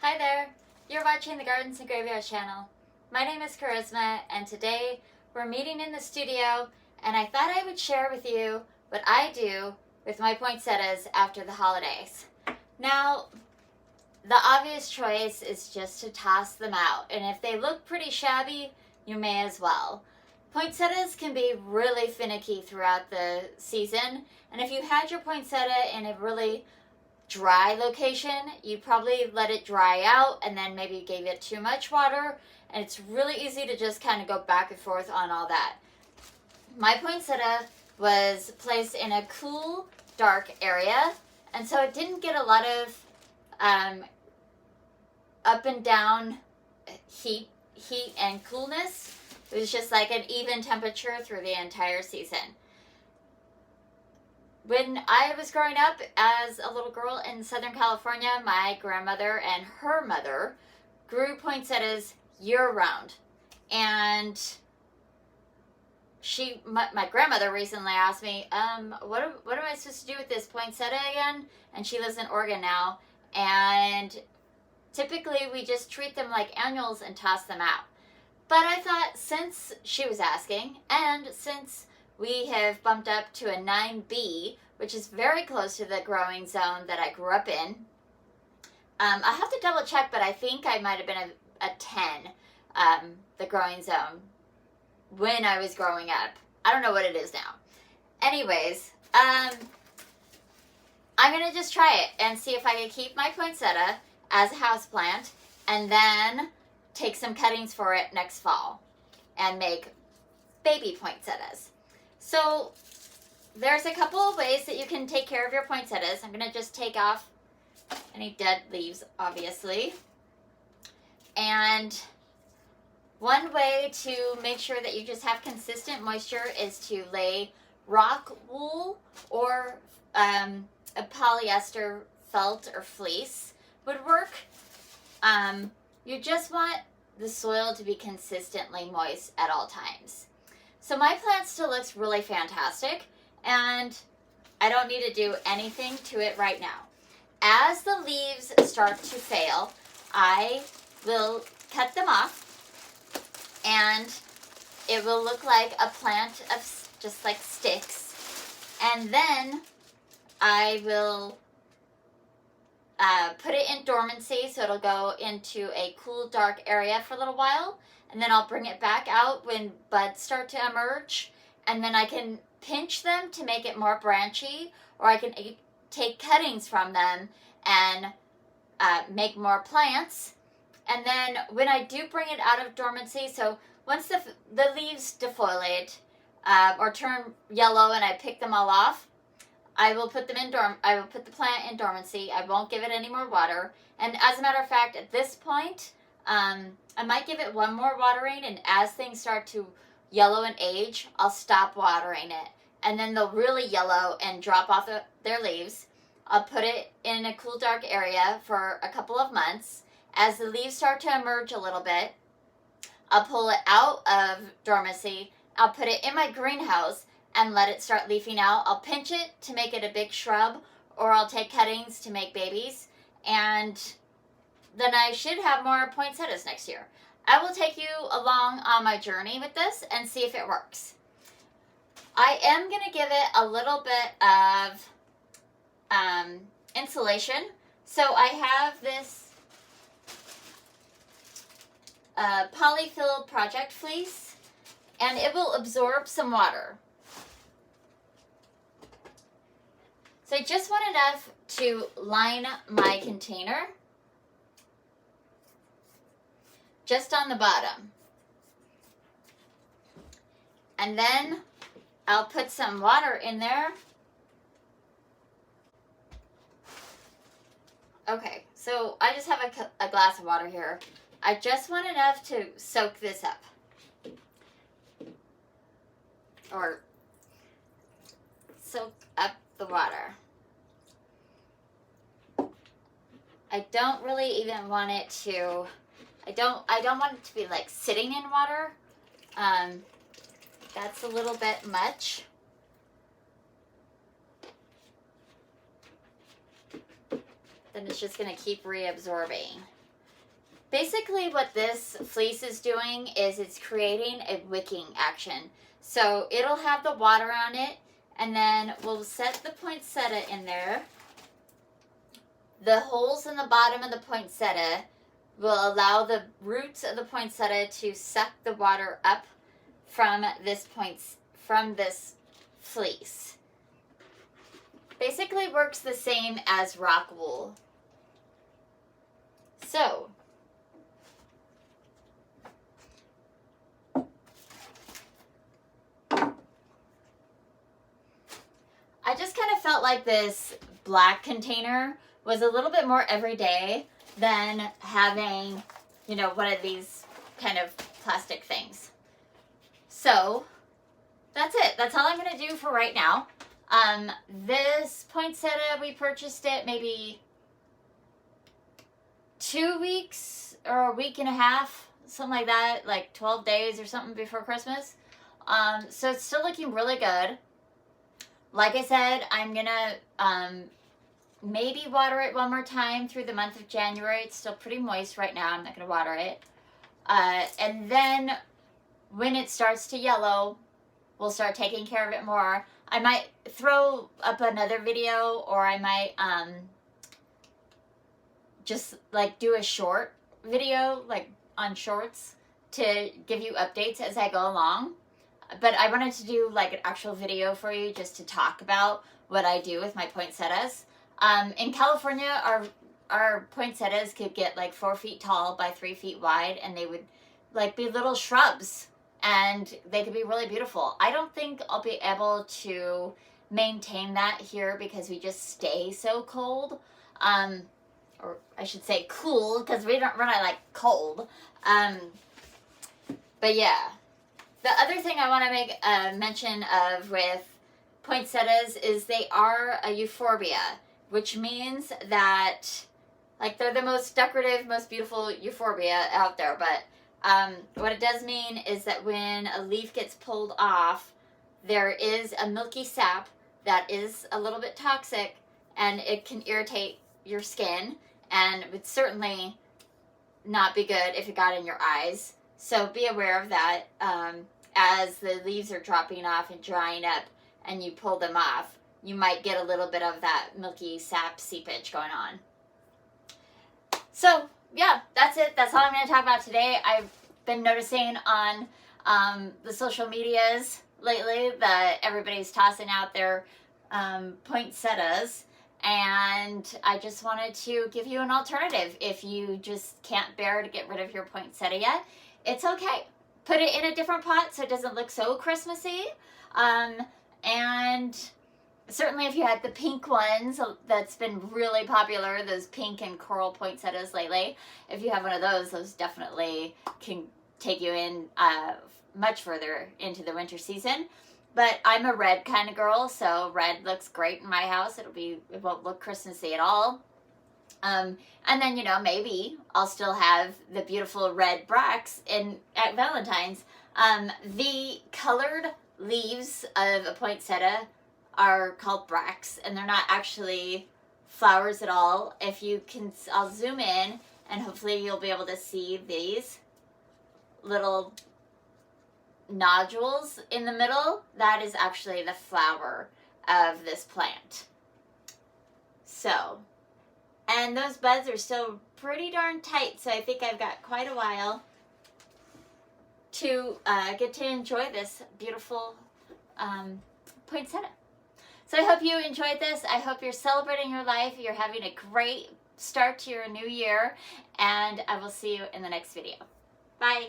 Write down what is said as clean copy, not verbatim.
Hi there, you're watching the Gardens and Graveyards channel. My name is Charisma, and today we're meeting in the studio, and I thought I would share with you what I do with my poinsettias after the holidays. Now, the obvious choice is just to toss them out, and if they look pretty shabby, you may as well. Poinsettias can be really finicky throughout the season, and if you had your poinsettia in a really dry location, you probably let it dry out and then maybe gave it too much water, and it's really easy to just kind of go back and forth on all that. My poinsettia was placed in a cool, dark area, and so it didn't get a lot of up and down heat and coolness. It was just like an even temperature through the entire season. When I was growing up as a little girl in Southern California, my grandmother and her mother grew poinsettias year-round. And my grandmother recently asked me, what am I supposed to do with this poinsettia again? And she lives in Oregon now. And typically we just treat them like annuals and toss them out. But I thought, since she was asking, and since we have bumped up to a 9B, which is very close to the growing zone that I grew up in. I have to double check, but I think I might have been a 10, the growing zone, when I was growing up. I don't know what it is now. Anyways, I'm going to just try it and see if I can keep my poinsettia as a houseplant, and then take some cuttings for it next fall and make baby poinsettias. So there's a couple of ways that you can take care of your poinsettias. I'm going to just take off any dead leaves, obviously. And one way to make sure that you just have consistent moisture is to lay rock wool or a polyester felt or fleece would work. You just want the soil to be consistently moist at all times. So my plant still looks really fantastic, and I don't need to do anything to it right now. As the leaves start to fail, I will cut them off, and it will look like a plant of just like sticks. And then I will put it in dormancy, so it'll go into a cool, dark area for a little while, and then I'll bring it back out when buds start to emerge, and then I can pinch them to make it more branchy, or I can take cuttings from them and make more plants. And then when I do bring it out of dormancy, so once the leaves defoliate or turn yellow and I pick them all off, I will put them I will put the plant in dormancy. I won't give it any more water. And as a matter of fact, at this point, I might give it one more watering, and as things start to yellow and age, I'll stop watering it. And then they'll really yellow and drop off their leaves. I'll put it in a cool, dark area for a couple of months. As the leaves start to emerge a little bit, I'll pull it out of dormancy. I'll put it in my greenhouse and let it start leafing out. I'll pinch it to make it a big shrub, or I'll take cuttings to make babies, and then I should have more poinsettias next year. I will take you along on my journey with this and see if it works. I am going to give it a little bit of insulation. So I have this polyfill project fleece, and it will absorb some water. So I just want enough to line my container just on the bottom. And then I'll put some water in there. Okay, so I just have a glass of water here. I just want enough to soak this up. Or soak up the water. I don't really even want it to, I don't want it to be like sitting in water. That's a little bit much. then it's just going to keep reabsorbing. Basically what this fleece is doing is it's creating a wicking action. So it'll have the water on it, and then we'll set the poinsettia in there. The holes in the bottom of the poinsettia will allow the roots of the poinsettia to suck the water up from this fleece. Basically works the same as rock wool. So I just kind of felt like this black container was a little bit more everyday than having, you know, one of these kind of plastic things. So that's it. That's all I'm going to do for right now. This poinsettia, we purchased it maybe 2 weeks or a week and a half, something like that, like 12 days or something before Christmas. So it's still looking really good. Like I said, I'm gonna maybe water it one more time through the month of January. It's still pretty moist right now. I'm not gonna water it. And then when it starts to yellow, we'll start taking care of it more. I might throw up another video, or I might just like do a short video, like on shorts, to give you updates as I go along. But I wanted to do like an actual video for you just to talk about what I do with my poinsettias. In California, our poinsettias could get like 4 feet tall by 3 feet wide, and they would like be little shrubs, and they could be really beautiful. I don't think I'll be able to maintain that here because we just stay so cold. Or I should say cool, because we're not like cold. But yeah. The other thing I want to make a mention of with poinsettias is they are a euphorbia, which means that, like, they're the most decorative, most beautiful euphorbia out there. But what it does mean is that when a leaf gets pulled off, there is a milky sap that is a little bit toxic, and it can irritate your skin, and it would certainly not be good if it got in your eyes. So be aware of that. As the leaves are dropping off and drying up and you pull them off, you might get a little bit of that milky sap seepage going on. So yeah, that's it. That's all I'm going to talk about today. I've been noticing on the social medias lately that everybody's tossing out their poinsettias, and I just wanted to give you an alternative. If you just can't bear to get rid of your poinsettia, it's okay. Put it in a different pot so it doesn't look so Christmassy. And certainly if you had the pink ones, that's been really popular, those pink and coral poinsettias lately. If you have one of those definitely can take you in much further into the winter season. But I'm a red kind of girl, so red looks great in my house. It won't look Christmassy at all. And then, you know, maybe I'll still have the beautiful red bracts at Valentine's. The colored leaves of a poinsettia are called bracts, and they're not actually flowers at all. If you can, I'll zoom in, and hopefully you'll be able to see these little nodules in the middle. That is actually the flower of this plant. So, and those buds are still pretty darn tight, so I think I've got quite a while to get to enjoy this beautiful poinsettia. So I hope you enjoyed this. I hope you're celebrating your life. You're having a great start to your new year, and I will see you in the next video. Bye.